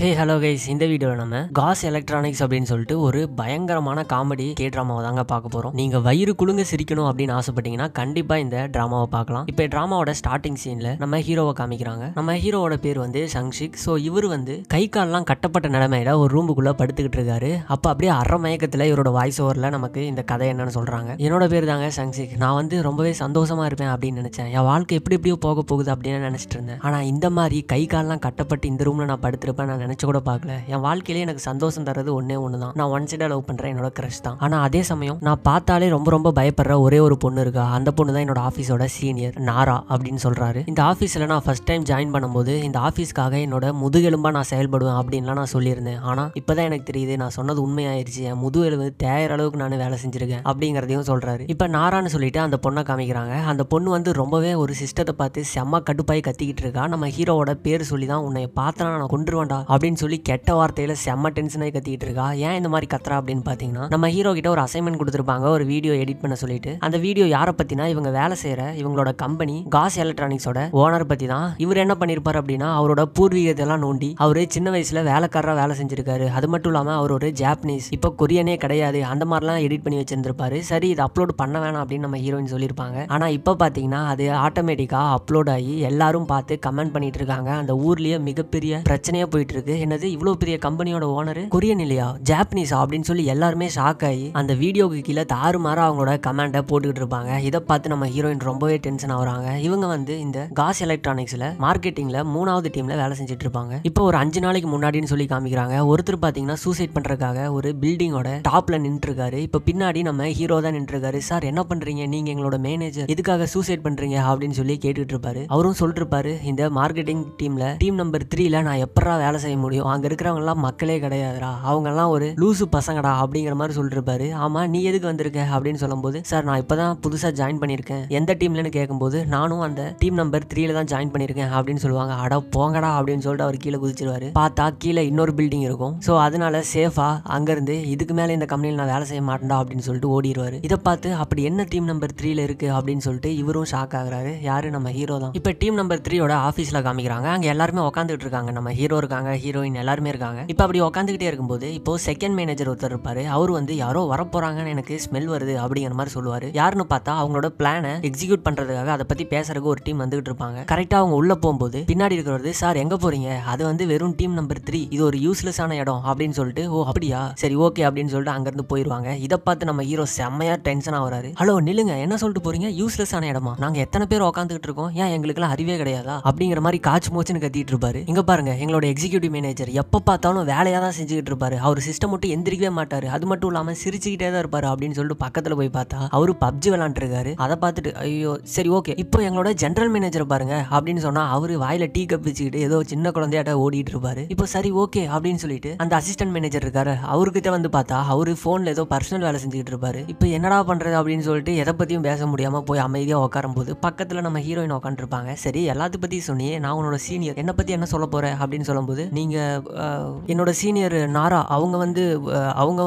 Hey hello guys, இந்த வீடியோவில் நம்ம காஸ் எலக்ட்ரானிக்ஸ் அப்படின்னு சொல்லிட்டு ஒரு பயங்கரமான காமெடி கே ட்ராமாவை தாங்க பார்க்க போகிறோம். நீங்கள் வயிறு குலுங்க சிரிக்கணும் அப்படின்னு ஆசைப்பட்டீங்கன்னா கண்டிப்பாக இந்த ட்ராமாவை பார்க்கலாம். இப்போ ட்ராமாவோட ஸ்டார்டிங் சீனில் நம்ம ஹீரோவை காமிக்கிறாங்க. நம்ம ஹீரோவோட பேர் வந்து சங்ஷிக். ஸோ இவர் வந்து கை கால்லாம் கட்டப்பட்ட நிலைமையில ஒரு ரூமுக்குள்ளே படுத்துக்கிட்டு இருக்காரு. அப்போ அப்படியே அரை மயக்கத்தில் இவரோட வாய்ஸ் ஓவரில் நமக்கு இந்த கதை என்னன்னு சொல்கிறாங்க. என்னோட பேர் தாங்க சங்ஷிக். நான் வந்து ரொம்பவே சந்தோஷமா இருப்பேன் அப்படின்னு நினச்சேன். என் வாழ்க்கை எப்படி எப்படியோ போக போகுது அப்படின்னு நினச்சிட்டு இருந்தேன். ஆனால் இந்த மாதிரி கை கால்லாம் கட்டப்பட்டு இந்த ரூமில் நான் படுத்திருப்பேன் நான் நினைச்சு கூட பார்க்கல. என் வாழ்க்கையிலே எனக்கு சந்தோஷம் தரது ஒன்னே ஒன்று தான். நான் ஒன் சைடா லவ் பண்றேன், என்னோட கிரஷ் தான். ஆனா அதே சமயம் நான் பார்த்தாலே ரொம்ப ரொம்ப பயப்படுற ஒரே ஒரு பொண்ணு இருக்கா. அந்த பொண்ணு தான் என்னோட ஆஃபீஸோட சீனியர் நாரா அப்படின்னு சொல்றாரு. இந்த ஆஃபீஸில் நான் ஃபர்ஸ்ட் டைம் ஜாயின் பண்ணும்போது இந்த ஆஃபீஸ்க்காக என்னோட முதுகெலும்பா நான் செயல்படுவேன் அப்படின்லாம் நான் சொல்லியிருந்தேன். ஆனா இப்பதான் எனக்கு தெரியுது நான் சொன்னது உண்மையாயிருச்சு. என் முதுகெலும்பு தேயிற அளவுக்கு நான் வேலை செஞ்சிருக்கேன் அப்படிங்கிறதையும் சொல்றாரு. இப்ப நாரான்னு சொல்லிட்டு அந்த பொண்ணை காமிக்கிறாங்க. அந்த பொண்ணு வந்து ரொம்பவே ஒரு சிஸ்டத்தை பார்த்து செம்ம கடுப்பாய் கத்திக்கிட்டு இருக்கா. நம்ம ஹீரோவோட பேர் சொல்லி தான் உன்னை பார்த்தனா நான் கொண்டுருவேன்டா அப்படின்னு சொல்லி கெட்ட வார்த்தையில செம்ம டென்ஷனாகி கத்திக்கிட்டு இருக்கா. ஏன் இந்த மாதிரி கத்துறா அப்படின்னு பாத்தீங்கன்னா, நம்ம ஹீரோ கிட்ட ஒரு அசைன்மெண்ட் கொடுத்துருப்பாங்க, ஒரு வீடியோ எடிட் பண்ண சொல்லிட்டு. அந்த வீடியோ யாரை பத்தினா இவங்க வேலை செய்யற இவங்களோட கம்பெனி காஸ் எலக்ட்ரானிக்ஸோட ஓனர் பத்தி தான். இவர் என்ன பண்ணிருப்பாரு அப்படின்னா, அவரோட பூர்வீகத்தெல்லாம் நோண்டி அவரு சின்ன வயசுல வேலைக்காரரா வேலை செஞ்சிருக்காரு. அது மட்டும் இல்லாம அவர் ஒரு ஜாப்பனீஸ், இப்ப கொரியனே கிடையாது, அந்த மாதிரிலாம் எடிட் பண்ணி வச்சிருந்திருப்பாரு. சரி இதை அப்லோட் பண்ண வேணாம் அப்படின்னு நம்ம ஹீரோயின் சொல்லியிருப்பாங்க. ஆனா இப்ப பாத்தீங்கன்னா அது ஆட்டோமேட்டிக்கா அப்லோட் ஆகி எல்லாரும் பார்த்து கமெண்ட் பண்ணிட்டு இருக்காங்க. அந்த ஊர்லயே மிகப்பெரிய பிரச்சனையா போயிட்டு இருக்கு. என்னது இவ்வளவு பெரிய கம்பெனியோட ஓனர் கொரியன் இல்லையா, ஜாப்பனீஸா அப்படின்னு சொல்லி எல்லாருமே ஷாக் ஆகி அந்த வீடியோக்கு கீழே தாறுமாறா அவங்களோட கமெண்டை போட்டுக்கிட்டு இருப்பாங்க. இதை பார்த்து நம்ம ஹீரோயின் ரொம்பவே டென்ஷன் ஆகுறாங்க. இவங்க வந்து இந்த காஸ் எலக்ட்ரானிக்ஸ்ல மார்க்கெட்டிங்ல 3வது டீம்ல வேலை செஞ்சுட்டு இருப்பாங்க. இப்போ ஒரு 5 நாளைக்கு முன்னாடின்னு சொல்லி காமிக்கிறாங்க. ஒருத்தர் பாத்தீங்கன்னா சூசைட் பண்றதுக்காக ஒரு பில்டிங்கோட டாப்ல நின்று இருக்காரு. இப்ப பின்னாடி நம்ம ஹீரோ தான் நின்று இருக்காரு. சார் என்ன பண்றீங்க, நீங்க எங்களோட மேனேஜர், எதுக்காக சூசைட் பண்றீங்க அப்படின்னு சொல்லி கேட்டுட்டு இருப்பாரு. அவரும் சொல்லிட்டு இருப்பாரு, இந்த மார்க்கெட்டிங் டீம்ல டீம் நம்பர் 3ல நான் எப்படா வேலை செய்ய முடியும், அங்க இருக்கிறவங்க எல்லாம் மக்களே கிடையாதுடா, அவங்க எல்லாம் ஒரு லூசு பசங்கடா அப்படிங்கிற மாதிரி சொல்லிட்டு இருப்பாரு. ஆமா நீ எதுக்கு வந்திருக்க அப்படின்னு சொல்லும்போது, சார் நான் இப்பதான் புதுசா ஜாயின் பண்ணிருக்கேன், எந்த டீம்லன்னு கேட்கும்போது நானும் அந்த டீம் நம்பர் 3ல தான் ஜாயின் பண்ணிருக்கேன் அப்படின்னு சொல்லுவாங்க. அட போங்கடா அப்படின்னு சொல்லிட்டு அவர் கீழே குதிச்சிருவாரு. பார்த்தா கீழே இன்னொரு பில்டிங் இருக்கும். ஸோ அதனால சேஃபா அங்கிருந்து இதுக்கு மேல இந்த கம்பெனியில் நான் வேலை செய்ய மாட்டேன்டா அப்படின்னு சொல்லிட்டு ஓடிடுவாரு. இதை பார்த்து அப்படி என்ன டீம் நம்பர் 3ல இருக்கு அப்படின்னு சொல்லிட்டு இவரும் ஷாக் ஆகுறாரு. யாரு, நம்ம ஹீரோ தான். இப்ப டீம் நம்பர் 3யோட ஆபீஸ்ல காமிக்கிறாங்க. அங்க எல்லாருமே உட்காந்துட்டு இருக்காங்க. நம்ம ஹீரோ இருக்காங்க, ஹீரோயின் எல்லாருமே இருக்காங்க. இப்ப அப்படி உட்காந்துக்கிட்டே இருக்கும்போது இப்போ செகண்ட் மேனேஜர் ஒருத்தர் இருப்பாரு. அவர் வந்து யாரோ வரப்போறாங்கன்னு எனக்கு ஸ்மெல் வருது அப்படிங்கிற மாதிரி சொல்லுவாரு. யாருன்னு பார்த்தா அவங்களோட பிளானை எக்ஸிக்யூட் பண்றதுக்காக அதை பத்தி பேசுறதுக்கு ஒரு டீம் வந்துகிட்டு இருப்பாங்க. கரெக்டா அவங்க உள்ள போகும்போது பின்னாடி இருக்கிறது, சார் எங்க போறீங்க, அது வந்து வெறும் டீம் நம்பர் 3, இது ஒரு யூஸ்லெஸ்ஸான இடம் அப்படின்னு சொல்லிட்டு, ஓ அப்படியா சரி ஓகே அப்படின்னு சொல்லிட்டு அங்க இருந்து போயிருவாங்க. இதை பார்த்து நம்ம ஹீரோ செம்மையா டென்ஷன் ஆகுறாரு. ஹலோ நில்லுங்க, என்ன சொல்லிட்டு போறீங்க, யூஸ்லெஸ்ஸான இடமா, நாங்க எத்தனை பேர் உட்காந்துக்கிட்டு இருக்கோம், ஏன் எங்களுக்கு எல்லாம் அறிவே கிடையாதா அப்படிங்கிற மாதிரி காச்சு மூச்சுன்னு கத்திட்டு இருப்பாரு. இங்க பாருங்க, எங்களோட எக்ஸிக்யூட்டிவ் மேனேஜர் எப்ப பார்த்தாலும் வேலையா தான் செஞ்சுக்கிட்டு இருப்பாரு, அவர் சிஸ்டம் மட்டும் எந்திரிக்கவே மாட்டாரு, அது மட்டும் இல்லாம சிரிச்சுக்கிட்டே தான் இருப்பாரு அப்படின்னு சொல்லிட்டு பக்கத்துல போய் பார்த்தா அவரு பப்ஜி விளாண்டு இருக்காரு. அதை பார்த்துட்டு ஐயோ சரி ஓகே இப்போ எங்களோட ஜெனரல் மேனேஜர் பாருங்க அப்படின்னு சொன்னா அவரு வாயில டீ கப் வச்சுக்கிட்டு ஏதோ சின்ன குழந்தையாட்ட ஓடிட்டு இருப்பாரு. இப்போ சரி ஓகே அப்படின்னு சொல்லிட்டு அந்த அசிஸ்டன்ட் மேனேஜர் இருக்காரு, அவர்கிட்ட வந்து பார்த்தா அவரு போன்ல ஏதோ பர்சனல் வேலை செஞ்சுக்கிட்டு இருப்பாரு. இப்போ என்னடா பண்றது அப்படின்னு சொல்லிட்டு எதை பத்தியும் பேச முடியாம போய் அமைதியா உட்காரும் போது பக்கத்துல நம்ம ஹீரோயின் உட்காந்து இருப்பாங்க. சரி எல்லாத்து பத்தி சொன்னியே, நான் உன்னோட சீனியர், என்ன பத்தி என்ன சொல்ல போற அப்படின்னு சொல்லும்போது, நீங்க என்னோட சீனியர் நாரா, அவங்க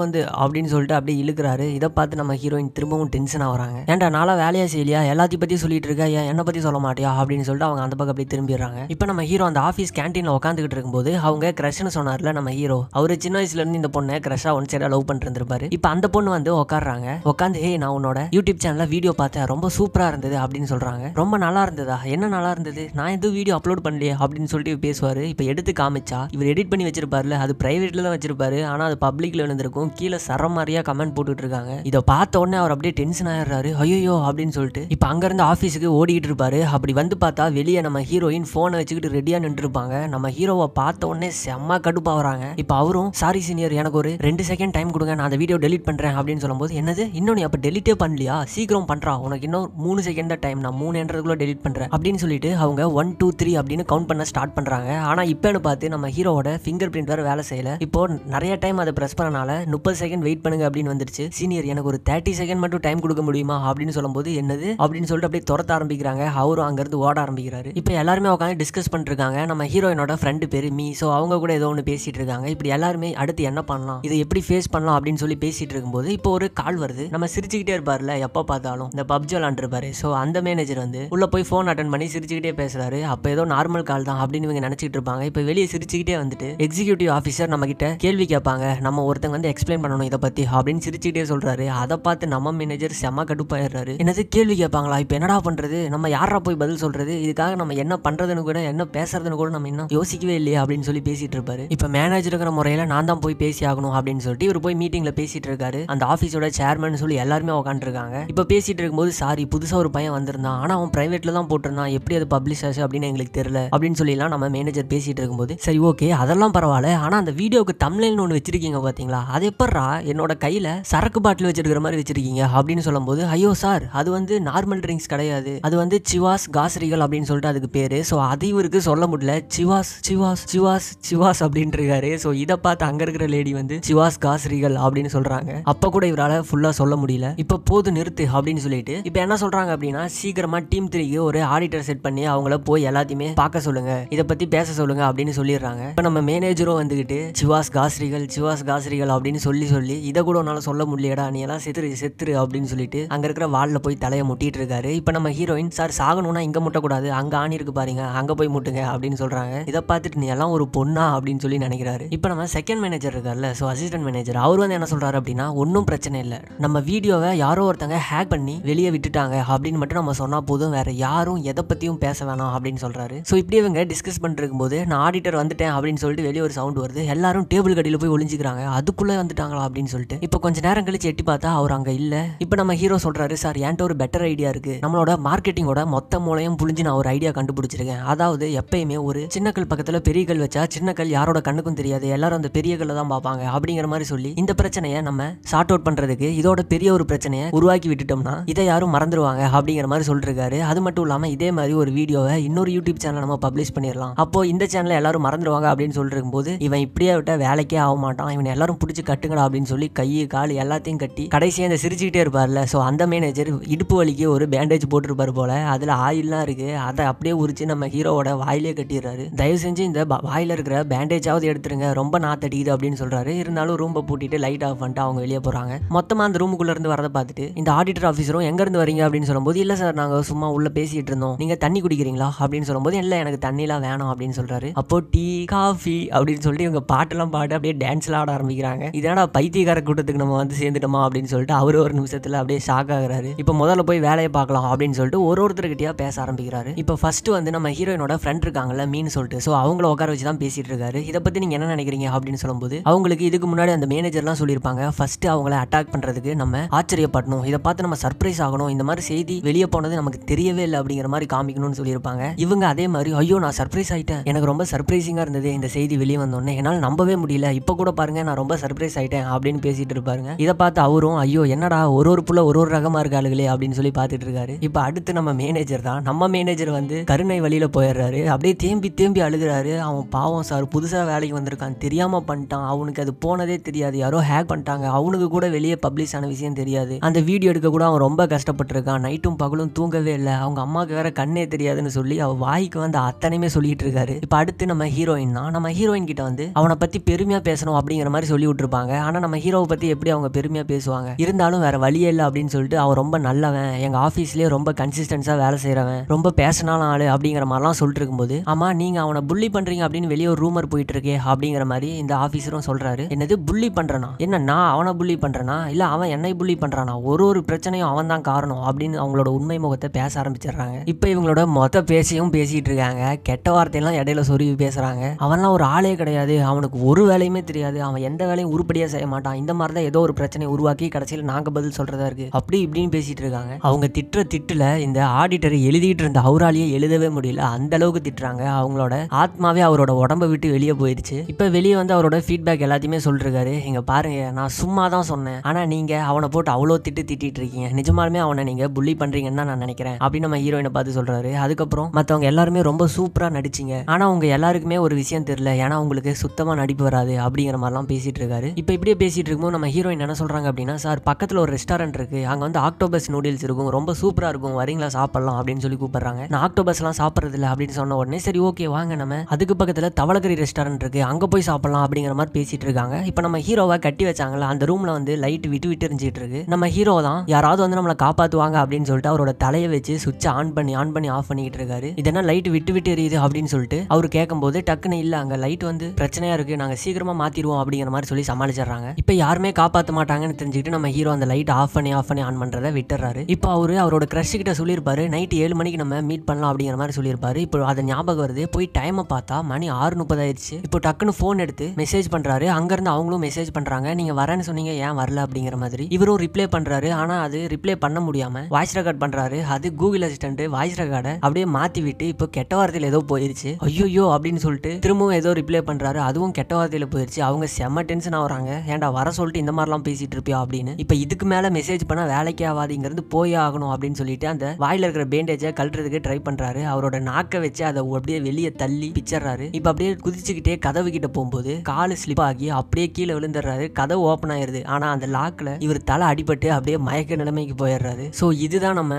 வந்து அப்படின்னு சொல்லிட்டு அப்படியே இழுக்கிறாரு. இதை பார்த்து நம்ம ஹீரோயின் திரும்பவும் டென்ஷன் ஆகுறாங்க. ஏன்டா நாளா வேலையா செய்யலையா, எல்லாத்தையும் பத்தி சொல்லிட்டு இருக்கா, ஏன் என்ன பத்தி சொல்ல மாட்டியா அப்படின்னு சொல்லிட்டு அவங்க அந்த பக்கம் அப்படியே திரும்பிடுறாங்க. இப்போ நம்ம ஹீரோ அந்த ஆஃபீஸ் கேன்டீன்ல உட்காந்துக்கிட்டு இருக்கும்போது அவங்க கிரஷ்னு சொன்னார்ல நம்ம ஹீரோ, அவரு சின்ன வயசுல இருந்து இந்த பொண்ணை கிரஷா ஒன் சைடா லவ் பண்ணிட்டு இருந்திருப்பாரு. இப்போ அந்த பொண்ணு வந்து உட்காடுறாங்க. உட்காந்து ஹே நான் உன்னோட யூடியூப் சேனல்ல வீடியோ பார்த்தேன், ரொம்ப சூப்பரா இருந்தது அப்படின்னு சொல்றாங்க. ரொம்ப நல்லா இருந்ததா, என்ன நல்லா இருந்தது, நான் எதுவும் வீடியோ அப்லோட் பண்ணலையே அப்படின்னு சொல்லிட்டு பேசுவாரு. இப்போ எடுத்து காமிச்சா இவர் எடிட் பண்ணி வச்சிருப்பாருல, அது பிரைவேட்ல தான் வச்சிருப்பாரு, ஆனா அது பப்ளிக்ல விழுந்திருக்கும். கீழே சரமாரியா கமெண்ட் போட்டுட்டு இருக்காங்க. இதை பார்த்த உடனே அவர் அப்படியே டென்ஷன் ஆயிடுறாரு. ஐயோ அப்படின்னு சொல்லிட்டு இப்போ அங்க இருந்து ஆபீஸுக்கு ஓடிட்டு இருப்பாரு. அப்படி வந்து பார்த்தா வெளியே நம்ம ஹீரோயின் போனை வச்சுக்கிட்டு ரெடியா நின்று இருப்பாங்க. நம்ம ஹீரோவை பார்த்த உடனே செம்ம கடுப்பாகிறாங்க. இப்போ அவரும் சாரி சீனியர், எனக்கு ஒரு 2 செகண்ட் டைம் கொடுங்க, நான் அந்த வீடியோ டெலிட் பண்றேன் அப்படின்னு சொல்லும்போது, என்னது இன்னும் நீ அப்ப டெலிட்டே பண்ணலையா, சீக்கிரம் பண்றா, உனக்கு இன்னும் 3 செகண்ட் தான் டைம், நான் 3 டெலிட் பண்றேன் அப்படின்னு சொல்லிட்டு அவங்க 1 2 3 அப்படின்னு கவுண்ட் பண்ண ஸ்டார்ட் பண்றாங்க. ஆனா இப்பன்னு பார்த்து நம்ம ஹீரோவோட ஃபிங்கர் பிரிண்ட் வேற வேலை செய்யல. இப்போ நிறைய டைம் அதை பிரஸ் பண்ணனால 30 செகண்ட் வெயிட் பண்ணுங்க அப்படின்னு வந்துருச்சு. சீனியர் எனக்கு ஒரு 30 செகண்ட் மட்டும் டைம் கொடுக்க முடியுமா அப்படின்னு சொல்லும்போது, என்னது அப்படின்னு சொல்லிட்டு அப்படியே துரத்த ஆரம்பிக்கிறாங்க. அவரும் அங்கிருந்து ஓட ஆரம்பிக்கிறாரு. இப்போ எல்லாருமே உட்காந்து டிஸ்கஸ் பண்ணிட்டு இருக்காங்க. நம்ம ஹீரோயினோட ஃப்ரெண்டு பேரு மீ. ஸோ அவங்க கூட ஏதோ ஒன்று பேசிட்டு இருக்காங்க. இப்படி எல்லாருமே அடுத்து என்ன பண்ணலாம், இதை எப்படி ஃபேஸ் பண்ணலாம் அப்படின்னு சொல்லி பேசிட்டு இருக்கும்போது இப்போ ஒரு கால் வருது. நம்ம சிரிச்சுக்கிட்டே இருப்பார்ல எப்போ பார்த்தாலும், இந்த பப்ஜி விளாண்டுருப்பாரு. ஸோ அந்த மேனேஜர் வந்து உள்ள போய் ஃபோன் அட்டன் பண்ணி சிரிச்சுக்கிட்டே பேசுறாரு. அப்போ ஏதோ நார்மல் கால் தான் அப்படின்னு இவங்க நினைச்சிட்டு இருப்பாங்க. இப்போ வெளியே சிரிச்சுக்கிட்டே சிரிச்சுக்கிட்டே வந்துட்டு எக்ஸிக்யூட்டிவ் ஆஃபீஸர் நம்ம கிட்ட கேள்வி கேட்பாங்க, நம்ம ஒருத்தங்க வந்து எக்ஸ்பிளைன் பண்ணணும் இதை பத்தி அப்படின்னு சிரிச்சுக்கிட்டே சொல்றாரு. அதை பார்த்து நம்ம மேனேஜர் செம கடுப்பாயிடுறாரு. என்னது கேள்வி கேட்பாங்களா, இப்போ என்னடா பண்றது, நம்ம யாரா போய் பதில் சொல்றது, இதுக்காக நம்ம என்ன பண்றதுன்னு கூட என்ன பேசுறதுன்னு கூட நம்ம இன்னும் யோசிக்கவே இல்லையா அப்படின்னு சொல்லி பேசிட்டு இருப்பாரு. இப்போ மேனேஜருங்கிற முறையில நான் தான் போய் பேசி ஆகணும் அப்படின்னு சொல்லிட்டு இவர் போய் மீட்டிங்ல பேசிட்டு இருக்காரு. அந்த ஆஃபீஸோட சேர்மன் சொல்லி எல்லாருமே உட்காந்துருக்காங்க. இப்போ பேசிட்டு இருக்கும்போது சாரி புதுசா ஒரு பையன் வந்திருந்தான், ஆனா அவன் பிரைவேட்ல தான் போட்டிருந்தான், எப்படி அது பப்ளிஷ் ஆச்சு அப்படின்னு எங்களுக்கு தெரியல அப்படின்னு சொல்லிலாம் நம்ம மேனேஜர் பேசிட்டு இருக்கும்போது சரி ஓகே அதெல்லாம் பரவாயில்ல, ஆனா அந்த வீடியோக்கு தம்ப்நெயில்னு ஒன்று வச்சிருக்கீங்க பாத்தீங்களா, அது எப்பறா என்னோட கையில சரக்கு பாட்டில் வச்சிருக்கிற மாதிரி வச்சிருக்கீங்க அப்படின்னு சொல்லும்போது ஐயோ சார் அது வந்து நார்மல் ட்ரிங்க்ஸ் கிடையாது, அது வந்து சிவாஸ் காஸ்ரிகள் அப்படின்னு சொல்லிட்டு அதுக்கு பேரு. ஸோ அது இவருக்கு சொல்ல முடியல, சிவாஸ் சிவாஸ் சிவாஸ் சிவாஸ் அப்படின்னு இருக்காரு. ஸோ இதை பார்த்து அங்க இருக்கிற லேடி வந்து சிவாஸ் காஸ்ரிகள் அப்படின்னு சொல்றாங்க. அப்ப கூட இவரால் ஃபுல்லா சொல்ல முடியல. இப்போ போது நிறுத்து அப்படின்னு சொல்லிட்டு இப்போ என்ன சொல்றாங்க அப்படின்னா சீக்கிரமா டீம் 3க்கு ஒரு ஆடிட்டர் செட் பண்ணி அவங்கள போய் எல்லாத்தையுமே பார்க்க சொல்லுங்க, இதை பத்தி பேச சொல்லுங்க அப்படின்னு சொல்லிடுறாங்க. இப்போ நம்ம மேனேஜரும் வந்துகிட்டு சிவாஸ் காஸ்ரிகள் அப்படின்னு சொல்லி இதை கூட உன்னால சொல்ல முடியலடா, நீ எல்லாம் செத்துரு அப்படின்னு சொல்லிட்டு அங்க இருக்கிற வால்ல போய் தலையை முட்டிட்டு இருக்காரு. இப்போ நம்ம ஹீரோயின் சார் சாகணும்னா இங்க முட்டக்கூடாது, அங்க ஆணி இருக்கு பாருங்க அங்க போய் முட்டுங்க அப்படின்னு சொல்றாங்க. இதை பார்த்துட்டு நீ எல்லாம் ஒரு பொண்ணா அப்படின்னு சொல்லி நினைக்கிறாரு. இப்போ நம்ம செகண்ட் மேனேஜர் இருக்கார்ல, ஸோ அசிஸ்டன்ட் மேனேஜர், அவர் வந்து என்ன சொல்றாரு அப்படின்னா ஒன்றும் பிரச்சனை இல்லை, நம்ம வீடியோவை யாரோ ஒருத்தங்க ஹேக் பண்ணி வெளியே விட்டுட்டாங்க அப்படின்னு மட்டும் நம்ம சொன்னா போதும், வேற யாரும் எதை பத்தியும் பேச வேணாம் அப்படின்னு சொல்றாரு. ஸோ இப்படி இவங்க டிஸ்கஸ் பண்ணிட்டு இருக்கும்போது நான் ஆடிட்டர் வந்துட்டேன் அப்படின்னு சொல்லிட்டு வெளியே ஒரு சவுண்ட் வருது. எல்லாரும் டேபிள் கடியில் போய் ஒளிஞ்சுக்கிறாங்க, அதுக்குள்ள வந்துட்டாங்களா அப்படின்னு சொல்லிட்டு இப்போ கொஞ்ச நேரம் கழிச்சு எட்டி பார்த்தா அவர் அங்க இல்ல. இப்போ நம்ம ஹீரோ சொல்றாரு சார் என்கிட்ட ஒரு பெட்டர் ஐடியா இருக்கு, நம்மளோட மார்க்கெட்டிங்கோட மொத்த மூலையும் புளிஞ்சு நான் ஒரு ஐடியா கண்டுபிடிச்சிருக்கேன். அதாவது எப்பயுமே ஒரு சின்ன கல் பக்கத்துல பெரிய கல் வச்சா சின்ன கல் யாரோட கண்ணுக்கும் தெரியாது, எல்லாரும் அந்த பெரிய கல்ல தான் பார்ப்பாங்க அப்படிங்கிற மாதிரி சொல்லி இந்த பிரச்சனையை நம்ம சார்ட் அவுட் பண்றதுக்கு இதோட பெரிய ஒரு பிரச்சனையை உருவாக்கி விட்டுட்டோம்னா இதை யாரும் மறந்துடுவாங்க அப்படிங்கிற மாதிரி சொல்லிருக்காரு. அது மட்டும் இல்லாம இதே மாதிரி ஒரு வீடியோவை இன்னொரு யூடியூப் சேனல் நம்ம பப்ளிஷ் பண்ணிடலாம், அப்போ இந்த சேனலை எல்லாரும் மறந்துடுவாங்க அப்படின்னு சொல்லிருக்கும் போது இவன் இப்படியே விட்ட வேலைக்கே ஆக மாட்டான், இவன் எல்லாரும் பிடிச்சி கட்டுங்கடா அப்படின்னு சொல்லி கை கால் எல்லாத்தையும் கட்டி கடைசியாக இந்த சிரிச்சுக்கிட்டே இருப்பார்ல. ஸோ அந்த மேனேஜர் இடுப்பு வலிக்கு ஒரு பேண்டேஜ் போட்டிருப்பாரு போல, அதில் ஆயில்லாம் இருக்கு, அதை அப்படியே உரிச்சு நம்ம ஹீரோவோட வாயிலே கட்டிடுறாரு. தயவு செஞ்சு இந்த வாயில இருக்கிற பேண்டேஜாவது எடுத்துருங்க, ரொம்ப நாத்தடிக்குது அப்படின்னு சொல்றாரு. இருந்தாலும் ரூம்பை பூட்டிட்டு லைட் ஆஃப் பண்ணிட்டு அவங்க வெளியே போறாங்க. மொத்தமாக அந்த ரூமுக்குள்ள இருந்து வரதை பார்த்துட்டு இந்த ஆடிட்டர் ஆஃபீஸரும் எங்க இருந்து வரீங்க அப்படின்னு சொல்லும்போது இல்லை சார் நாங்கள் சும்மா உள்ள பேசிட்டு இருந்தோம், நீங்க தண்ணி குடிக்கிறீங்களா அப்படின்னு சொல்லும்போது இல்லை எனக்கு தண்ணிலாம் வேணும் அப்படின்னு சொல்றாரு. அப்போ டீ காஃபி அப்படின்னு சொல்லிட்டு இவங்க பாட்டெல்லாம் பாட்டு அப்படியே டான்ஸ்லாம் ஆட ஆரம்பிக்கிறாங்க. இதனால பைத்தியக்கார கூட்டத்துக்கு நம்ம வந்து சேர்ந்துட்டோமா அப்படின்னு சொல்லிட்டு அவரு ஒரு நிமிஷத்துல அப்படியே ஷாக் ஆகுறாரு. இப்போ முதல்ல போய் வேலையை பார்க்கலாம் அப்படின்னு சொல்லிட்டு ஒருத்தர்கிட்டயா பேச ஆரம்பிக்கிறாரு. இப்போ ஃபர்ஸ்ட் வந்து நம்ம ஹீரோயினோட ஃப்ரெண்ட் இருக்காங்கல்ல மீன் சொல்லிட்டு, ஸோ அவங்கள உட்கார வச்சு தான் பேசிட்டு இருக்காரு. இதை பத்தி நீங்க என்ன நினைக்கிறீங்க அப்படின்னு சொல்லும்போது அவங்களுக்கு இதுக்கு முன்னாடி அந்த மேனேஜர்லாம் சொல்லியிருப்பாங்க ஃபர்ஸ்ட் அவங்கள அட்டாக் பண்றதுக்கு நம்ம ஆச்சரியப்படணும், இதை பார்த்து நம்ம சர்ப்ரைஸ் ஆகணும், இந்த மாதிரி செய்தி வெளியே போனது நமக்கு தெரியவே இல்லை அப்படிங்கிற மாதிரி காமிக்கணும்னு சொல்லியிருப்பாங்க. இவங்க அதே மாதிரி ஐயோ நான் சர்ப்ரைஸ் ஆயிட்டேன், எனக்கு ரொம்ப சர்ப்ரைசிங்கா இருந்தது இந்த செய்தி வெளியே வந்தோடனே, என்னால் நம்பவே முடியல, இப்போ கூட பாருங்க நான் ரொம்ப சர்ப்ரைஸ் ஆயிட்டேன் அப்படின்னு பேசிட்டு இருப்பாருங்க. இதை பார்த்து அவரும் ஐயோ என்னடா ஒரு புள்ள ஒரு ரகமா இருக்காளுகளே அப்படின்னு சொல்லி பார்த்துட்டு இருக்காரு. இப்போ அடுத்து நம்ம மேனேஜர் தான். நம்ம மேனேஜர் வந்து கருணை வழியில போயிடுறாரு, அப்படியே தேம்பி அழுகிறாரு. அவன் பாவம் சார் புதுசா வேலைக்கு வந்திருக்கான், தெரியாம பண்ணிட்டான், அவனுக்கு அது போனதே தெரியாது, யாரோ ஹேக் பண்ணிட்டாங்க, அவனுக்கு கூட வெளியே பப்ளிஷ் ஆன விஷயம் தெரியாது, அந்த வீடியோ எடுக்க கூட அவன் ரொம்ப கஷ்டப்பட்டிருக்கான், நைட்டும் பகலும் தூங்கவே இல்லை, அவங்க அம்மாவுக்கு வேற கண்ணே தெரியாதுன்னு சொல்லி அவ வாய்க்கு வந்து அத்தனையுமே சொல்லிட்டு இருக்காரு. இப்போ அடுத்து நம்ம ஹீரோயின் தான். நம்ம ஹீரோயின் கிட்ட வந்து அவனை பத்தி பெருமையா பேசணும் அப்படிங்கிற மாதிரி சொல்லி விட்டுருப்பாங்க. ஆனா நம்ம ஹீரோவை பத்தி எப்படி அவங்க பெருமையா பேசுவாங்க, இருந்தாலும் வேற வழியே இல்லை அப்படின்னு சொல்லிட்டு அவன் ரொம்ப நல்லவன், எங்க ஆபீஸ்லயே ரொம்ப கன்சிஸ்டன்ஸா வேலை செய்யறவன், ரொம்ப பேசினாலும் ஆளு அப்படிங்கிற மாதிரிலாம் சொல்லிட்டு இருக்கும்போது ஆமா நீங்க அவனை புள்ளி பண்றீங்க அப்படின்னு வெளியே ஒரு ரூமர் போயிட்டு இருக்கே அப்படிங்கிற மாதிரி இந்த ஆபீஸரும் சொல்றாரு. என்னது புள்ளி பண்றனா, என்ன நான் அவனை புள்ளி பண்றேனா இல்ல அவன் என்னை புள்ளி பண்றானா, ஒரு பிரச்சனையும் அவன் தான் காரணம் அப்படின்னு அவங்களோட உண்மை முகத்தை பேச ஆரம்பிச்சிடுறாங்க. இப்போ இவங்களோட மொத்த பேசியும் பேசிட்டு இருக்காங்க, கெட்ட வார்த்தையெல்லாம் இடையில சொருவி பேசுறாங்க. அவன்லாம் ஒரு ஆளே கிடையாது, அவனுக்கு ஒரு வேலையுமே தெரியாது, அவன் எந்த வேலையும் உருப்படியா செய்ய மாட்டான், இந்த மாதிரி தான் ஏதோ ஒரு பிரச்சனை உருவாக்கி கடைசியில் நாங்க பதில் சொல்றதா இருக்கு அப்படி இப்படின்னு பேசிட்டு இருக்காங்க. அவங்க திட்டுல இந்த ஆடிட்டரை எழுதிட்டு இருந்த அவராலேயே எழுதவே முடியல, அந்த அளவுக்கு திட்டுறாங்க. அவங்களோட ஆத்மாவே அவரோட உடம்பை விட்டு வெளியே போயிடுச்சு. இப்ப வெளியே வந்து அவரோட ஃபீட்பேக் எல்லாத்தையுமே சொல்லிருக்காரு. இங்க பாருங்க நான் சும்மா தான் சொன்னேன், ஆனா நீங்க அவனை போட்டு அவ்வளோ திட்டிட்டு இருக்கீங்க, நிஜமாலுமே அவனை நீங்க புள்ளி பண்றீங்கன்னு தான் நான் நினைக்கிறேன் அப்படின்னு நம்ம ஹீரோயினை பார்த்து சொல்றாரு. அதுக்கப்புறம் மற்றவங்க எல்லாருமே ரொம்ப சூப்பரா நடிச்சிங்க, ஆனா உங்க எல்லாருக்குமே ஒரு விஷயம் தெரியல, ஏன்னா உங்களுக்கு சுத்தமா நடிப்பு வராது அப்படிங்கிற மாதிரிலாம் பேசிட்டு இருக்காரு. இப்போ இப்படியே பேசிட்டு இருக்கும்போது நம்ம ஹீரோயின் என்ன சொல்றாங்க அப்படின்னா சார் பக்கத்துல ஒரு ரெஸ்டாரண்ட் இருக்கு, அங்க வந்து ஆக்டோபஸ் நூடில்ஸ் இருக்கும், ரொம்ப சூப்பரா இருக்கும், வரீங்களா சாப்பிடலாம் அப்படின்னு சொல்லி கூப்பிடுறாங்க. நான் ஆக்டோபஸ்லாம் சாப்பிட்றது இல்லை அப்படின்னு சொன்ன உடனே சரி ஓகே வாங்க நம்ம அதுக்கு பக்கத்துல தவளக்கறி ரெஸ்டாரண்ட் இருக்கு அங்க போய் சாப்பிடலாம் அப்படிங்கிற மாதிரி பேசிட்டு இருக்காங்க. இப்போ நம்ம ஹீரோவை கட்டி வச்சாங்கல்ல அந்த ரூம்ல வந்து லைட் விட்டு எரிஞ்சிட்டு இருக்கு. நம்ம ஹீரோ தான் யாராவது வந்து நம்மளை காப்பாத்துவாங்க அப்படின்னு சொல்லிட்டு அவரோட தலையை வச்சு சுவிட்ச் ஆன் பண்ணி ஆஃப் பண்ணிக்கிட்டு இருக்காரு. இதெல்லாம் லைட் விட்டு எரியுது அப்படின்னு சொல்லிட்டு அவர் கேட்கும்போது டக்குன்னு டக்குன்னு இல்ல அங்க லைட் வந்து பிரச்சனையா இருக்கு, நாங்க சீக்கிரமா மாத்திடுவோம் அப்படிங்கிற மாதிரி சொல்லி சமாளிச்சிடறாங்க. இப்ப யாருமே காப்பாற்ற மாட்டாங்கன்னு தெரிஞ்சுக்கிட்டு நம்ம ஹீரோ அந்த லைட் ஆஃப் பண்ணி ஆன் பண்றதை விட்டுறாரு. இப்போ அவரோட கிரஷ் கிட்ட சொல்லியிருப்பாரு நைட் 7 மணிக்கு நம்ம மீட் பண்ணலாம் அப்படிங்கிற மாதிரி சொல்லியிருப்பாரு. இப்போ அது ஞாபகம் வருது. போய் டைமை பார்த்தா மணி 6:30 ஆயிடுச்சு. இப்போ டக்குன்னு போன் எடுத்து மெசேஜ் பண்றாரு. அங்க இருந்து அவங்களும் மெசேஜ் பண்றாங்க, நீங்க வரேன்னு சொன்னீங்க ஏன் வரல அப்படிங்கிற மாதிரி. இவரும் ரிப்ளை பண்றாரு. ஆனா அது ரிப்ளை பண்ண முடியாம வாய்ஸ் ரெக்கார்ட் பண்றாரு. அது கூகுள் அசிஸ்டன்ட் வாய்ஸ் ரெக்கார்டை அப்படியே மாத்தி விட்டு இப்போ கெட்ட வார்த்தையில ஏதோ போயிருச்சு. ஐயோ அப்படின்னு சொல்லிட்டு திரும்பவும் ஏதோ ரிப்ளை பண்றாரு. அதுவும் கெட்ட வார்த்தையில போயிருச்சு. அவங்க செம்ம டென்ஷன் ஆகுறாங்க. ஏன்டா வர சொல்லிட்டு இந்த மாதிரிலாம் பேசிட்டு இருப்பியா அப்படின்னு. இப்ப இதுக்கு மேல மெசேஜ் பண்ண வேலைக்கே ஆகாதுங்கிறது போயே ஆகணும் அப்படின்னு சொல்லிட்டு அந்த வாயில இருக்கிற பேண்டேஜை கழட்டுறதுக்கு ட்ரை பண்றாரு. அவரோட நாக்கை வச்சு அதை அப்படியே வெளியே தள்ளி பிச்சறாரு. இப்ப அப்படியே குதிச்சுக்கிட்டே கதவு கிட்ட போகும்போது காலு ஸ்லிப் ஆகி அப்படியே கீழே விழுந்துடுறாரு. கதவு ஓப்பன் ஆயிருது. ஆனா அந்த லாக்ல இவர் தலை அடிபட்டு அப்படியே மயக்க நிலைமைக்கு போயிடுறாரு. ஸோ இதுதான் நம்ம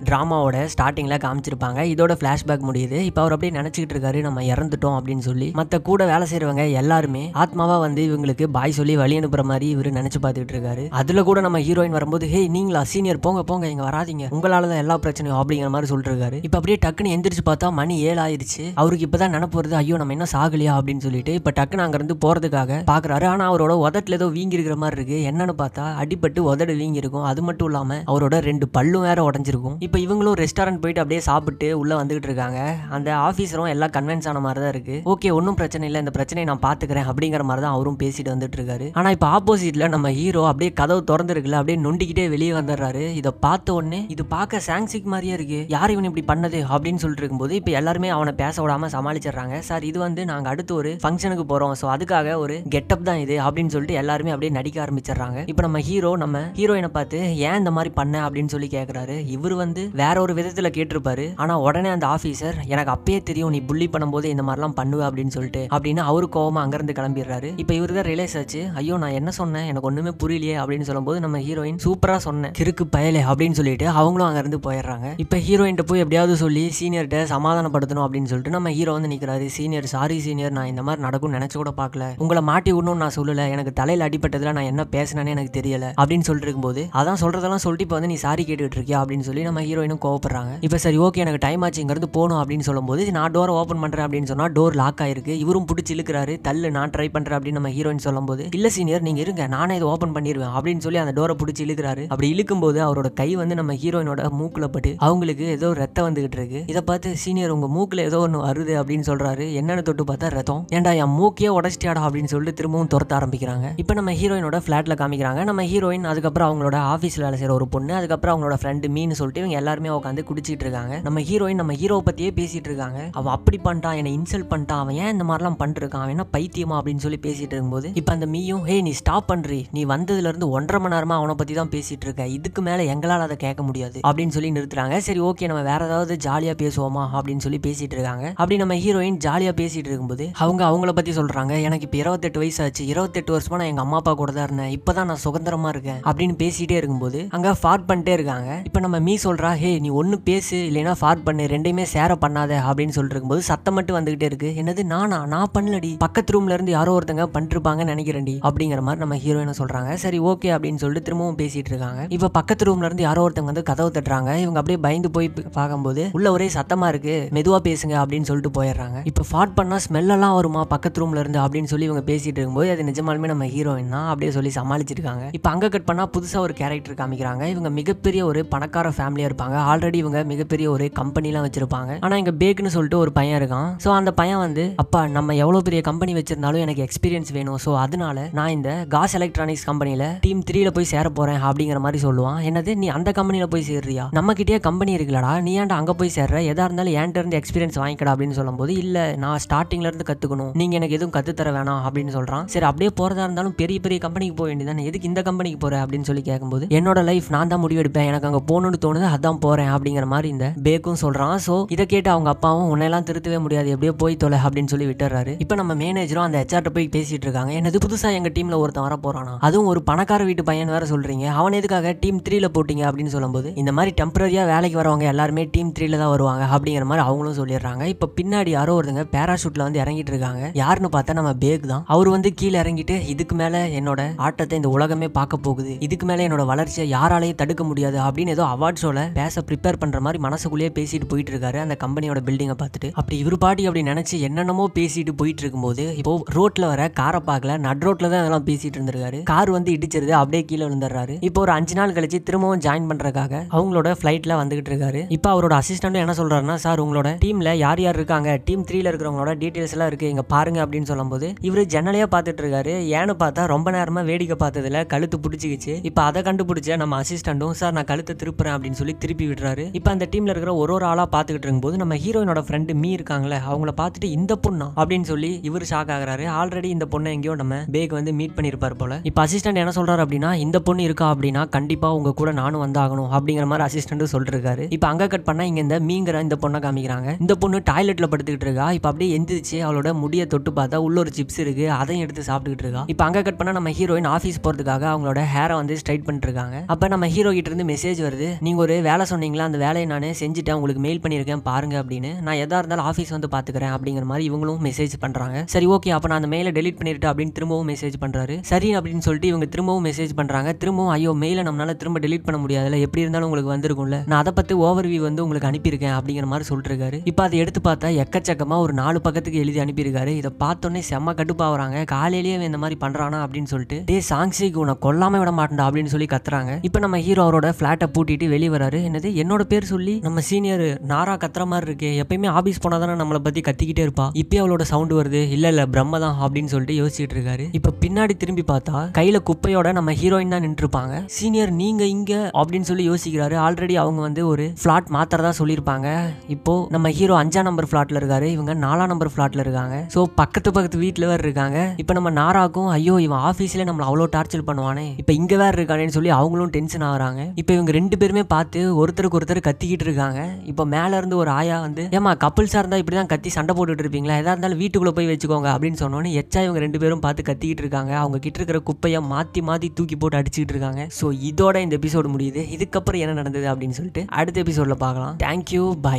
டிராமாவோட ஸ்டார்டிங்ல காமிச்சிருப்பாங்க. இதோட பிளாஷ்பேக் முடியுது. இப்போ அவர் அப்படியே நினைச்சுக்கிட்டு இருக்காரு நம்ம இறந்துட்டோம் அப்படின்னு சொல்லி. மற்ற கூட வேலை செய்யறவங்க எல்லாருமே ஆத்மாவா வந்து இவங்களுக்கு பாய் சொல்லி வழி அனுப்புற மாதிரி இவரு நினைச்சு பார்த்துட்டு இருக்காரு. அதுல கூட நம்ம ஹீரோயின் வரும்போது ஹே நீங்களா சீனியர் போங்க போங்க இங்க வராதிங்க, உங்களாலதான் எல்லா பிரச்சனையும் அப்படிங்கிற மாதிரி சொல்லிட்டு இருக்காரு. இப்ப அப்படியே டக்குன்னு எந்திரிச்சு பார்த்தா மணி 7 ஆயிருச்சு. அவருக்கு இப்பதான் நினைப்பு வருது ஐயோ நம்ம என்ன சாகலையா அப்படின்னு சொல்லிட்டு இப்ப டக்குன்னு அங்க இருந்து போறதுக்காக பாக்குறாரு. ஆனா அவரோட உதட்டுல ஏதோ வீங்கி இருக்கிற மாதிரி இருக்கு. என்னன்னு பார்த்தா அடிபட்டு உதடு வீங்கி இருக்கும். அது மட்டும் இல்லாம அவரோட 2 பல்லும் வேற உடஞ்சிருக்கும். இப்ப இவங்களும் ரெஸ்டாரண்ட் போயிட்டு அப்படியே சாப்பிட்டு உள்ள வந்துகிட்டு இருக்காங்க. அந்த ஆபீசரும் எல்லாம் கன்வின்ஸ் ஆன மாதிரி தான் இருக்கு. ஓகே ஒன்னும் பிரச்சனை இல்லை, இந்த பிரச்சனையை நான் பாத்துக்கிறேன் அப்படிங்கிற மாதிரி தான் அவரும் பேசிட்டு வந்துட்டு இருக்காரு. ஆனா இப்ப ஆப்போசிட்ல நம்ம ஹீரோ அப்படியே கதவு திறந்துருக்குல அப்படியே நொண்டிக்கிட்டே வெளியே வந்துடுறாரு. இதை பார்த்த உடனே இது பார்க்க சாங்சிக் மாதிரியே இருக்கு, யார் இவன் இப்படி பண்ணது அப்படின்னு சொல்லிட்டு இருக்கும்போது இப்ப எல்லாருமே அவனை பேச விடாம சமாளிச்சிடறாங்க. சார் இது வந்து நாங்க அடுத்து ஒரு ஃபங்க்ஷனுக்கு போறோம், ஸோ அதுக்காக ஒரு கெட்டப் தான் இது அப்படின்னு சொல்லிட்டு எல்லாருமே அப்படியே நடிக்க ஆரம்பிச்சிடறாங்க. இப்ப நம்ம ஹீரோயினை பார்த்து ஏன் இந்த மாதிரி பண்ண அப்படின்னு சொல்லி கேட்கிறாரு. இவர் வந்து வேற ஒரு விதத்துல கேட்டிருப்பாரு. ஆனா உடனே அந்த ஆபீசர் எனக்கு அப்பயே தெரியும் நீ புள்ளி பண்ணும்போது இந்த மாதிரிலாம் பண்ணுவ அப்படின்னு சொல்லிட்டு அப்படின்னு அவரு கோவமா அங்கிருந்து கிளம்பிடுறாரு. இப்ப இவரு தான் ரிலைஸ் ஆச்சு. ஐயோ நான் என்ன சொன்னேன் எனக்கு ஒண்ணுமே புரியலையே அப்படின்னு சொல்லும்போது நம்ம ஹீரோயின் சூப்பரா சொன்னேன் கிறுக்கு பயலே அப்படின்னு சொல்லிட்டு அவங்களும் அங்க இருந்து போயிடுறாங்க. இப்ப ஹீரோயின் போய் எப்படியாவது சொல்லி சீனியர்கிட்ட சமாதானப்படுத்தணும் அப்படின்னு சொல்லிட்டு நம்ம ஹீரோ வந்து நிக்கிறாரு. சீனியர் சாரி சீனியர், நான் இந்த மாதிரி நடக்கும் நினைச்சு கூட பார்க்கல, உங்களை மாட்டி விடணும்னு நான் சொல்லல, எனக்கு தலையில அடிப்பட்டதுல நான் என்ன பேசினேன்னு எனக்கு தெரியல அப்படின்னு சொல்லிட்டு இருக்கும்போது அதான் சொல்றதெல்லாம் சொல்லிட்டு இப்போ வந்து நீ சாரி கேட்டுட்டு இருக்கியா அப்படின்னு சொல்லி நம்ம ஹீரோயினும் கோவப்படுறாங்க. இப்ப சரி ஓகே எனக்கு டைம் ஆச்சு இங்கிருந்து போகணும் அப்படின்னு சொல்லும்போது நான் டோரை ஓப்பன் பண்றேன் அப்படின்னு சொன்னா டோர் லாக் ஆயிருக்கு. இவரும் பிடிச்சி இழுக்கிறாரு. தள்ளு நான் ட்ரை பண்றேன் அப்படின்னு நம்ம ஹீரோயின் சொல்லும்போது இல்ல சீனியர் நீங்க இருங்க நானே இதை ஓப்பன் பண்ணிடுவேன் அப்படின்னு சொல்லி அந்த டோரை பிடிச்சி இழுக்கிறாரு. அப்படி இழுக்கும் போது அவரோட கை வந்து நம்ம ஹீரோயினோட மூக்குல பட்டு அவங்களுக்கு ஏதோ ரத்தம் வந்துகிட்டு இருக்கு. இதை பார்த்து சீனியர் உங்க மூக்குல ஏதோ ஒன்று வருது அப்படின்னு சொல்றாரு. என்னன்னு தொட்டு பார்த்தா ரத்தம். ஏன்டா என் மூக்கையே உடச்சிட்டியாடா அப்படின்னு சொல்லிட்டு திரும்பவும் துரத்த ஆரம்பிக்கிறாங்க. இப்போ நம்ம ஹீரோயினோட ஃபிளாட்ல காமிக்கிறாங்க. நம்ம ஹீரோயின் அதுக்கப்புறம் அவங்களோட ஆஃபீஸ்ல வேலை செய்யற ஒரு பொண்ணு, அதுக்கப்புறம் அவங்களோட ஃப்ரெண்டு மீன் சொல்லிட்டு இவங்க எல்லாருமே உட்காந்து குடிச்சிட்டு இருக்காங்க. நம்ம ஹீரோயின் நம்ம ஹீரோவை பத்தியே பேசிட்டு இருக்காங்க. அவன் அப்படி பண்ணிட்டான், என்னை இன்சல்ட் பண்ணிட்டான், அவன் ஏன் இந்த மாதிரிலாம் பண்ணிருக்கான், அவன் என்ன பைத்தியமா அப்படின்னு சொல்லி பேசிட்டு இருக்கும்போது இப்போ அந்த மீயும் ஹே நீ ஸ்டாப் பண்றி, நீ வந்ததுல இருந்து 1.5 மணி நேரமா அவனை பத்தி தான் பேசிட்டு இருக்க, இதுக்கு மேல எங்களால் அதை கேட்க முடியாது அப்படின்னு சொல்லி நிறுத்துறாங்க. சரி ஓகே நம்ம வேற ஏதாவது ஜாலியா பேசுவோமா அப்படின்னு சொல்லி பேசிட்டு இருக்காங்க. அப்படி நம்ம ஹீரோயின் ஜாலியா பேசிட்டு இருக்கும்போது அவங்கள பத்தி சொல்றாங்க. எனக்கு இப்போ 28 வயசு ஆச்சு, 28 வருஷமா நான் எங்க அம்மா அப்பா கூட தான் இருந்தேன், இப்பதான் நான் சுதந்திரமா இருக்கேன் அப்படின்னு பேசிட்டே இருக்கும்போது அங்க ஃபார்ட் பண்ணிட்டே இருக்காங்க. இப்போ நம்ம மீ சொல்றா ஹே நீ ஒன்னு பேசு இல்லைன்னா ஃபார்ட் பண்ணு, ரெண்டையுமே சேர பண்ணாத அப்படின்னு சொல்லிட்டு இருக்கும்போது சத்தம் மட்டும் வந்துகிட்டே இருக்கு. என்னது நான் பண்ணலடி, பக்கத்து ரூம்ல இருந்து யாரோ ஒருத்தங்க பண்ணிருப்பாங்கன்னு நினைக்கிறேன்டி அப்படிங்கிற மாதிரி நம்ம ஹீரோயினை சொல்றாங்க. சரி ஓகே அப்படின்னு சொல்லிட்டு திரும்பவும் பேசிட்டு இருக்காங்க. இப்ப பக்கத்து ரூம்ல இருந்து யாரோ ஒருத்தங்க வந்து கதவு தட்டுறாங்க. இவங்க அப்படியே பயந்து போய் பார்க்கும்போது உள்ள ஒரே சத்தமா இருக்கு, மெதுவா பேசுங்க அப்படின்னு சொல்லிட்டு போயிடுறாங்க. இப்ப ஃபார்ட் பண்ணா ஸ்மெல் எல்லாம் வருமா பக்கத்து ரூம்ல இருந்து அப்படின்னு சொல்லி இவங்க பேசிட்டு இருக்கும்போது அது நிஜமாலுமே நம்ம ஹீரோயின் தான் அப்படியே சொல்லி சமாளிச்சிருக்காங்க. இப்ப அங்க கட் பண்ணா புதுசா ஒரு கேரக்டர் காமிக்கிறாங்க. இவங்க மிகப்பெரிய ஒரு பணக்கார ஃபேமிலியா இருப்பாங்க. ஆல்ரெடி இவங்க மிகப்பெரிய ஒரு கம்பெனிலாம் வச்சிருப்பாங்க. ஆனா இங்க பேக்னு சொல்லிட்டு ஒரு பையன் இருக்கான். சோ அந்த பையன் வந்து அப்பா நம்ம எவ்வளவு பெரிய கம்பெனி வச்சிருந்தாலும் எனக்கு எக்ஸ்பீரியன்ஸ் வேணும், சோ அதனால நான் இந்த காஸ் எலக்ட்ரானிக்ஸ் கம்பெனில டீம் 3ல போய் சேர போறேன் அப்படிங்கிற மாதிரி சொல்லுவான். என்னது நீ அந்த கம்பெனில போய் சேர்றியா, நம்ம கிட்டே கம்பெனி இருக்குல்லடா, நீ ஏன்டா அங்க போய் சேர்ற, எதா இருந்தாலும் என்கிட்ட இருந்து எக்ஸ்பீரியன்ஸ் வாங்கிக்கடா அப்படின்னு சொல்லும்போது இல்ல நான் ஸ்டார்டிங்ல இருந்து கத்துக்கணும், நீங்க எனக்கு எதுவும் கத்து தர வேணாம் அப்படின்னு சொல்றான். சரி அப்படியே போறதா இருந்தாலும் பெரிய பெரிய கம்பெனிக்கு போக வேண்டியதானே, எதுக்கு இந்த கம்பெனிக்கு போற அப்படின்னு சொல்லி கேட்கும்போது என்னோட லைஃப் நான் தான் முடிவெடுப்பேன், எனக்கு அங்க போகணும்னு தோணுது அதான் போறேன் அப்படிங்கிற மாதிரி இந்த பேக்கும் சொல்றான். சோ இதை கேட்டு அவங்க அப்பாவும் உன்னையெல்லாம் திருத்தவே முடியாது, எப்படியோ போய் தொலை அப்படின்னு சொல்லி விட்டுறாரு. இப்ப நம்ம மேனேஜரும் அந்த ஹெச்ஆர்ட்ட போய் பேசிட்டு இருக்காங்க. என்னது புதுசா எங்க டீம்ல ஒருத்தன் வர போறானா, அதுவும் ஒரு பணக்கார வீட்டு பையன் வேற சொல்றீங்க, அவன் எதுக்காக டீம் 3ல போட்டீங்க அப்படின்னு சொல்லும்போது இந்த மாதிரி டெம்பரரியா வேலைக்கு வரவங்க எல்லாருமே டீம் 3ல தான் வருவாங்க அப்படிங்கிற மாதிரி அவங்களும் சொல்லிடுறாங்க. இப்ப பின்னாடி யாரோ ஒருத்தங்க பேராஷூட்ல வந்து இறங்கிட்டு இருக்காங்க. யாருன்னு பார்த்தா நம்ம பேக் தான். அவர் வந்து கீழே இறங்கிட்டு இதுக்கு மேல என்னோட ஆட்டத்தை இந்த உலகமே பார்க்க போகுது, இதுக்கு மேல என்னோட வளர்ச்சியை யாராலையும் தடுக்க முடியாது அப்படின்னு ஏதோ அவார்ட் ஷோல பேச ப்ரிப்பேர் பண்ற மாதிரி மனசுக்குள்ளேயே பேசிட்டு போயிட்டு இருக்காரு அந்த கம்பெனியோட பில்டிங்கை பார்த்துட்டு. அப்படி இவர் பாட்டி அப்படி நினைச்சு என்ன என்னென்னமோ பேசிட்டு போயிட்டு இருக்கும்போது இப்போ ரோட்ல வர காரை பார்க்கல, நட் ரோட்ல தான் இதெல்லாம் பேசிட்டு இருந்திருக்காரு. கார் வந்து இடிச்சிருது, அப்படியே கீழே விழுந்துடுறாரு. இப்போ ஒரு 5 நாள் கழிச்சு திரும்பவும் ஜாயின் பண்றதுக்காக அவங்களோட ஃபிளைட்ல வந்துகிட்டு இருக்காரு. இப்போ அவரோட அசிஸ்டன்ட் என்ன சொல்றாருன்னா, சார் உங்களோட டீம்ல யார் யார் இருக்காங்க, டீம் 3ல இருக்கிறவங்களோட டீடைல்ஸ் எல்லாம் இருக்கு, இங்க பாருங்க அப்படின்னு சொல்லும்போது இவரு ஜன்னலையா பார்த்துட்டு இருக்காரு. ஏன்னு பார்த்தா ரொம்ப நேரமா வேடிக்கை பார்த்ததுல கழுத்து பிடிச்சிக்கிச்சு. இப்போ அதை கண்டுபிடிச்ச நம்ம அசிஸ்டன்ட்டும், சார் நான் கழுத்தை திருப்புறேன் அப்படின்னு சொல்லி திருப்பி விடுறாரு. இப்போ அந்த டீம்ல இருக்கிற ஒரு ஆளா பார்த்துக்கிட்டு இருக்கும்போது நம்ம ஹீரோயினோட ஃப்ரெண்டு மீ இருக்காங்களே, அவங்கள பார்த்துட்டு இந்த பொண்ணா அப்படின்னு சொல்லி இவர் ஷாக் ஆகுறாரு. ஆல்ரெடி இந்த பொண்ணை எங்கேயோ நம்ம பேக் வந்து மீட் பண்ணிருப்பார் போல. இப்போ அசிஸ்டன்ட் என்ன சொல்றாரு அப்படின்னா, இந்த பொண்ணு இருக்கா அப்படின்னா கண்டிப்பா உங்க கூட நானும் வந்தாகணும் அப்படிங்கிற மாதிரி அசிஸ்டன்ட் சொல்லிருக்காரு. இப்போ அங்க கட் பண்ணா இங்க இந்த மீங்கிற இந்த பொண்ணை காமிக்கிறாங்க. இந்த பொண்ணு டாய்லெட்ல படுத்துக்கிட்டு இருக்கா. இப்போ அப்படியே எந்திரிச்சு அவளோட முடியை தொட்டு பார்த்தா உள்ள ஒரு சிப்ஸ் இருக்கு, அதையும் எடுத்து சாப்பிட்டுக்கிட்டு இருக்கா. இப்போ அங்க கட் பண்ணா நம்ம ஹீரோயின் ஆஃபீஸ் போறதுக்காக அவங்களோட ஹேரை வந்து ஸ்ட்ரைட் பண்ணிட்டு இருக்காங்க. அப்ப நம்ம ஹீரோ கிட்ட இருந்து மெசேஜ் வருது, நீங்க ஒரு வேலை சொன்னீங்களா, அந்த வேலையை நானே செஞ்சுட்டேன், உங்களுக்கு மெயில் பண்ணியிருக்கேன் பாருங்க அப்படின்னு. நான் எதா இருந்தாலும் ஆஃபீஸ் வந்து பாத்துக்கிறேன் அப்படிங்கிற மாதிரி இவங்களும் மெசேஜ் பண்றாங்க. சரி ஓகே, அப்ப நான் அந்த மெயிலை டெலிட் பண்ணிட்டு அப்படின்னு திரும்பவும் மெசேஜ் பண்றாரு. சரி அப்படின்னு சொல்லிட்டு இவங்க திரும்பவும் மெசேஜ் பண்றாங்க. திரும்பவும் ஐயோ மெயிலை நம்மளால திரும்ப டெலிட் பண்ண முடியாதுல, எப்படி இருந்தாலும் உங்களுக்கு வந்திருக்கும்ல, நான் அதை பத்தி ஓவர்வியூ வந்து உங்களுக்கு அனுப்பியிருக்கேன் அப்படிங்கிற மாதிரி சொல்லிட்டு இருக்காரு. இப்போ அதை எடுத்து பார்த்தா எக்கச்சக்கமா ஒரு 4 பக்கத்துக்கு எழுதி அனுப்பியிருக்காரு. இதை பார்த்தோன்னே செம்ம கடுப்பாகிறாங்க. காலையிலேயே இந்த மாதிரி பண்றானா அப்படின்னு சொல்லிட்டு, டே சாங்ஸிக்கு உன்னை கொல்லாம விட மாட்டேன்டா அப்படின்னு சொல்லி கத்துறாங்க. இப்போ நம்ம ஹீரோ அவரோட பிளாட்டை பூட்டிட்டு வெளியே வராரு. என்னது என்னோட பேர் சொல்லி நம்ம சீனியர் நாரா கத்துற மாதிரி இருக்கு, எப்பயுமே ஆபீஸ் போனா தானே நம்மளை பத்தி கத்திக்கிட்டே இருப்பா, இப்பயே அவளோட சவுண்ட் வருது, இல்ல பிரம்ம தான் அப்படின்னு சொல்லிட்டு யோசிச்சுட்டு இருக்காரு. இப்போ பின்னாடி திரும்பி பார்த்தா கையில குப்பையோட நம்ம ஹீரோயின் தான் நின்று இருப்பாங்க. சீனியர் நீங்க இங்க அப்படின்னு சொல்லி யோசிக்கிறாரு. ஆல்ரெடி அவங்க வந்து ஒரு பிளாட் மாத்திரதா சொல்லியிருப்பாங்க. இப்போ நம்ம ஹீரோ 5ஆம் நம்பர் பிளாட்ல இருக்காரு, இவங்க 4ஆம் நம்பர் பிளாட்ல இருக்காங்க. சோ பக்கத்து வீட்டுல வேற இருக்காங்க. இப்போ நம்ம நாராக்கும் ஐயோ இவன் ஆபீஸ்ல நம்மள அவ்வளோ டார்ச்சர் பண்ணுவானே, இப்போ இங்க வேற இருக்கானேன்னு சொல்லி அவங்களும் டென்ஷன் ஆகுறாங்க. இப்போ இவங்க 2 பேருமே பார்த்து ஒருத்தருக்கு ஒருத்தர் கத்திக்கிட்டு இருக்காங்க. இப்போ மேல இருந்து ஒரு ஆயா வந்து, ஏமா கப்பிள்ஸா இருந்தா இப்படிதான் கத்தி சண்டை போட்டுட்டு இருப்பீங்களா, எதா இருந்தாலும் வீட்டுக்குள்ள போய் வச்சுக்கோங்க அப்படின்னு சொன்னோன்னு எச்சா இவங்க 2 பேரும் பார்த்து கத்திக்கிட்டு இருக்காங்க. அவங்க கிட்ட இருக்கிற குப்பையை மாத்தி மாத்தி தூக்கி போட்டு அடிச்சுக்கிட்டு இருக்காங்க. ஸோ இதோட இந்த எபிசோடு முடியுது. இதுக்கப்புறம் என்ன நடந்தது அப்படின்னு சொல்லிட்டு அடுத்த எபிசோட்ல பார்க்கலாம். தேங்க்யூ, பாய்.